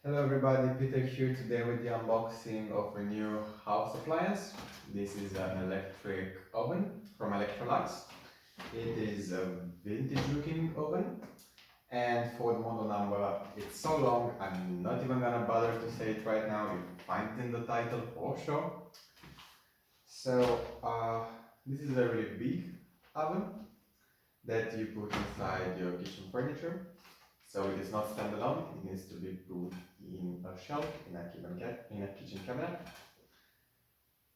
Hello everybody, Peter here today with the unboxing of a new house appliance. This is an electric oven from ELECTROLUX. It is a vintage looking oven, and for the model number it's so long I'm not even gonna bother to say it right now. You find it in the title for sure. So this is a really big oven that you put inside your kitchen furniture. So it is not standalone, it needs to be put in a shelf, in a kitchen cabinet.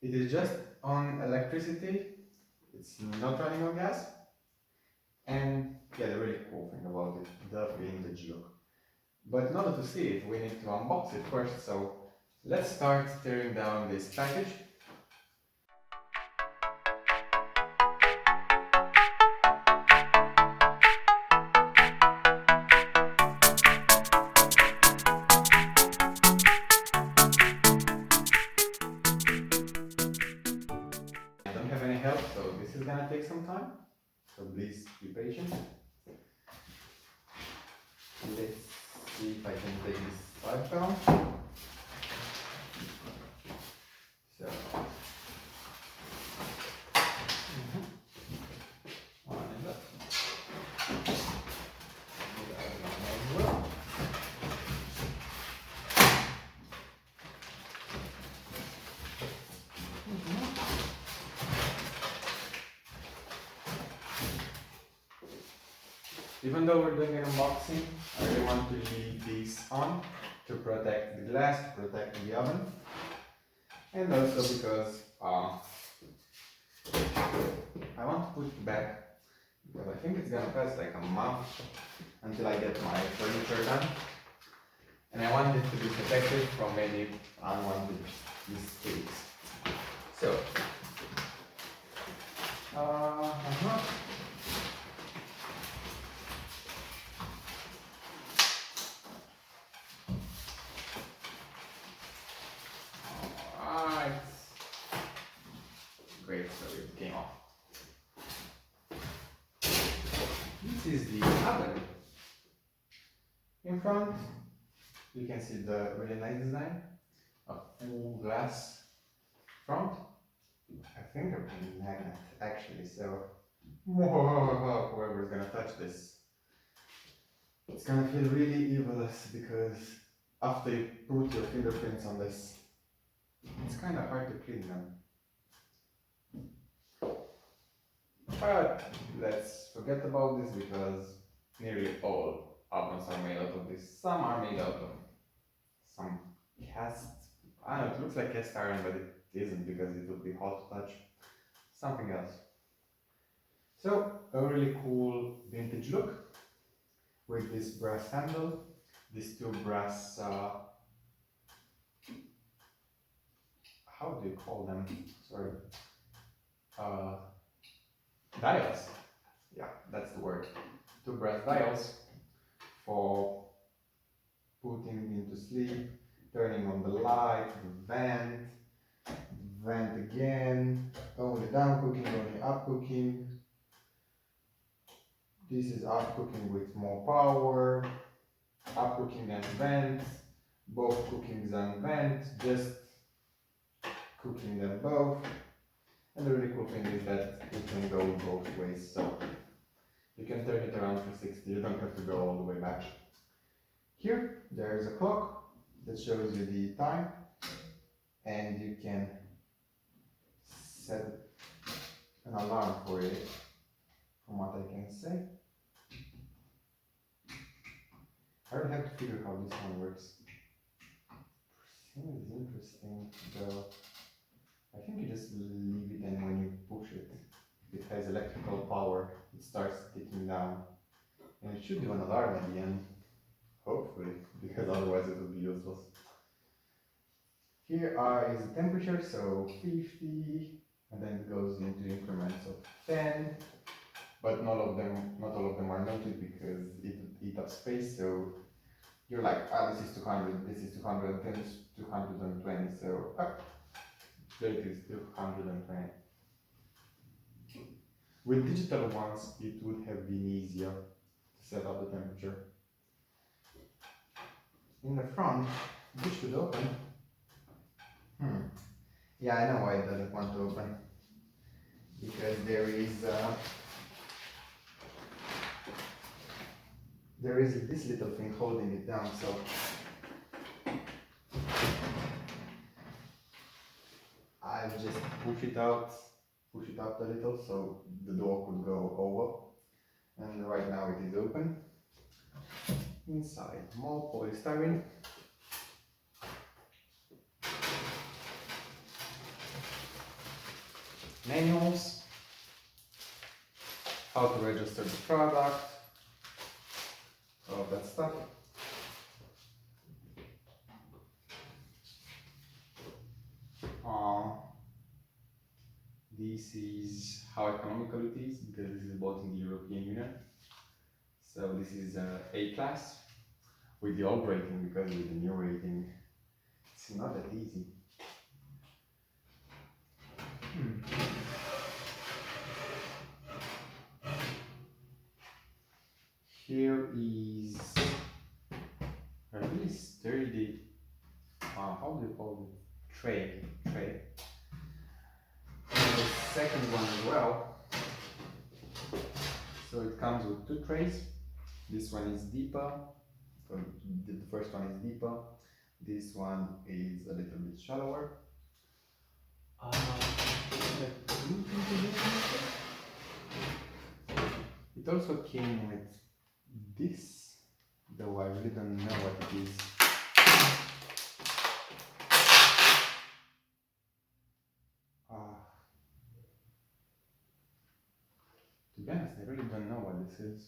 It is just on electricity, it's not running on gas. And yeah, the really cool thing about it, the vintage look. But in order to see it, we need to unbox it first, so let's start tearing down this package. I don't have any help, so this is gonna take some time, so please be patient. Let's see if I can take this side down. So, one and up. The other one as well. Even though we're doing an unboxing, I really want to leave these on to protect the glass, to protect the oven, and also because I want to put it back, because I think it's gonna pass like a month until I get my furniture done, and I want it to be protected from any unwanted mistakes. So, Alright. Great, so it came off. This is the oven. In front, you can see the really nice design. A full glass front. I think a magnet actually, so whoever's gonna touch this, it's gonna feel really evilous, because after you put your fingerprints on this, it's kind of hard to clean them. But let's forget about this, because nearly all ovens are made out of this. Some are made out of some cast, I don't know, it looks like cast iron, but it isn't, because it would be hot to touch. Something else. So, a really cool vintage look with this brass handle, these two brass, how do you call them? Sorry. Dials. Yeah, that's the word. Two brass dials for putting into sleep, turning on the light, the vent again, only down cooking, only up cooking. This is up cooking with more power, up cooking and vent, both cookings and vent, just cooking them both. And the really cool thing is that it can go both ways, so you can turn it around 360, you don't have to go all the way back. Here, there is a clock that shows you the time, and you can set an alarm for it, from what I can say. I would have to figure how this one works. Seems interesting, though. I think you just leave it, and when you push it, it has electrical power, it starts ticking down. And it should do an alarm at the end, hopefully, because otherwise it would be useless. Here is the temperature, so 50, and then it goes into increments of 10, but not all of them are noted, because it would eat up space, so you're like, this is 200, this is 210, this is 220, so there it is, 220. With digital ones, it would have been easier to set up the temperature. in the front, this should open. Yeah, I know why it doesn't want to open. Because there is this little thing holding it down, so I'll just push it up a little so the door could go over. And right now it is open. Inside, more polystyrene. Manuals. How to register the product. All that stuff. This is how economical it is because this is bought in the European Union. So this is A class with the old rating, because with the new rating it's not that easy. Here is a really sturdy, how do you call it? Tray. And the second one as well. So it comes with two trays. This one is deeper. So the first one is deeper. This one is a little bit shallower. It also came with this, though I really don't know what it is. To be honest, I really don't know what this is.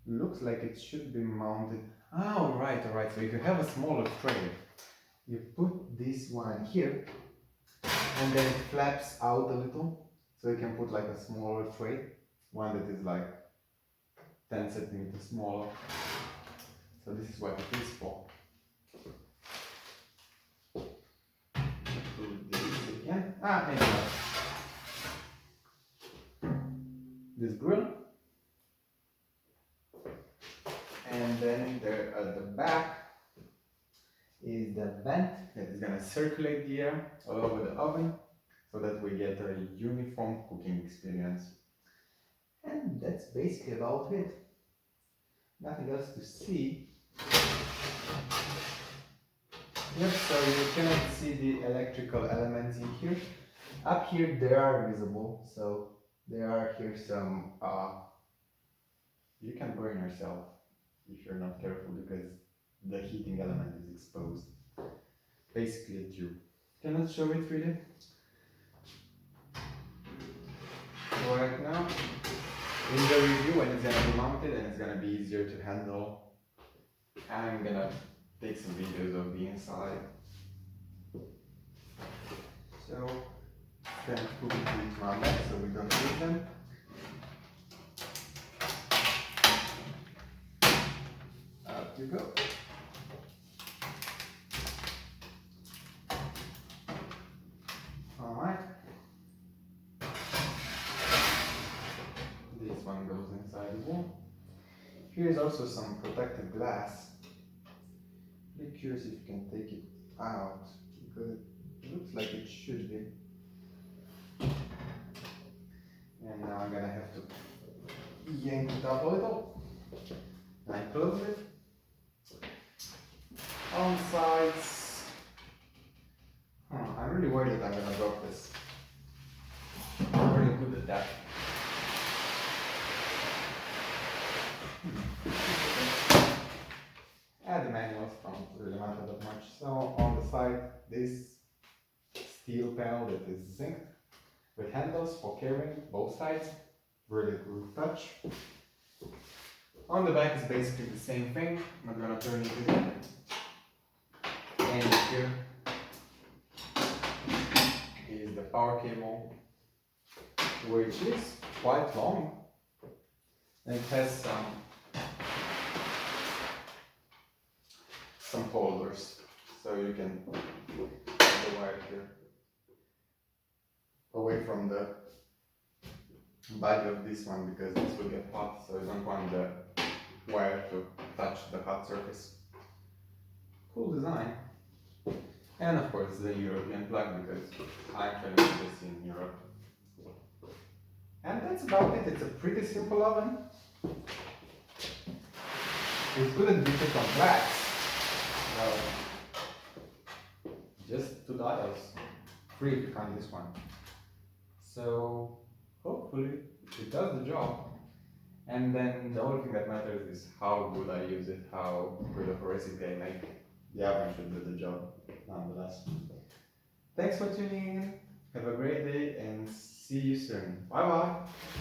Looks like it should be mounted. Alright. So if you have a smaller tray, you put this one here, and then it flaps out a little, so you can put like a smaller tray, one that is like 10 centimeters smaller. So this is what it is for. Put this again. Anyway. This grill. And then there at the back is the vent that is going to circulate the air all over the oven so that we get a uniform cooking experience. And that's basically about it. Nothing else to see. Yep, so you cannot see the electrical elements in here. Up here they are visible, so there are here some, you can burn yourself if you're not careful because the heating element is exposed. Basically a tube. Cannot show it really. Right now, in the review when it's gonna be mounted and it's gonna be easier to handle, I'm gonna take some videos of the inside. So, gonna put it into my bag so we don't lose them. Up you go. Alright. This one goes inside the wall. Here's also some protective glass. Be curious if you can take it out because it looks like it should be. And now I'm gonna have to yank it up a little. And I close it. On sides. I'm really worried that I'm gonna drop this. I'm really good at that. The manuals don't really matter that much. So on the side, this steel panel that is zinced with handles for carrying both sides. Really good touch. On the back is basically the same thing. I'm gonna turn it in. And here is the power cable, which is quite long. And it has some holders, so you can put the wire here away from the body of this one because this will get hot, so you don't want the wire to touch the hot surface. Cool design. And of course the European plug, because I'm trying to do this in Europe. And that's about it. It's a pretty simple oven. It couldn't be too complex. No. Just 2 dials. 3 if you count this one. So hopefully it does the job. And then the only thing that matters is how good I use it, how good of a recipe I make. The oven should do the job, nonetheless. Thanks for tuning in. Have a great day and see you soon. Bye bye.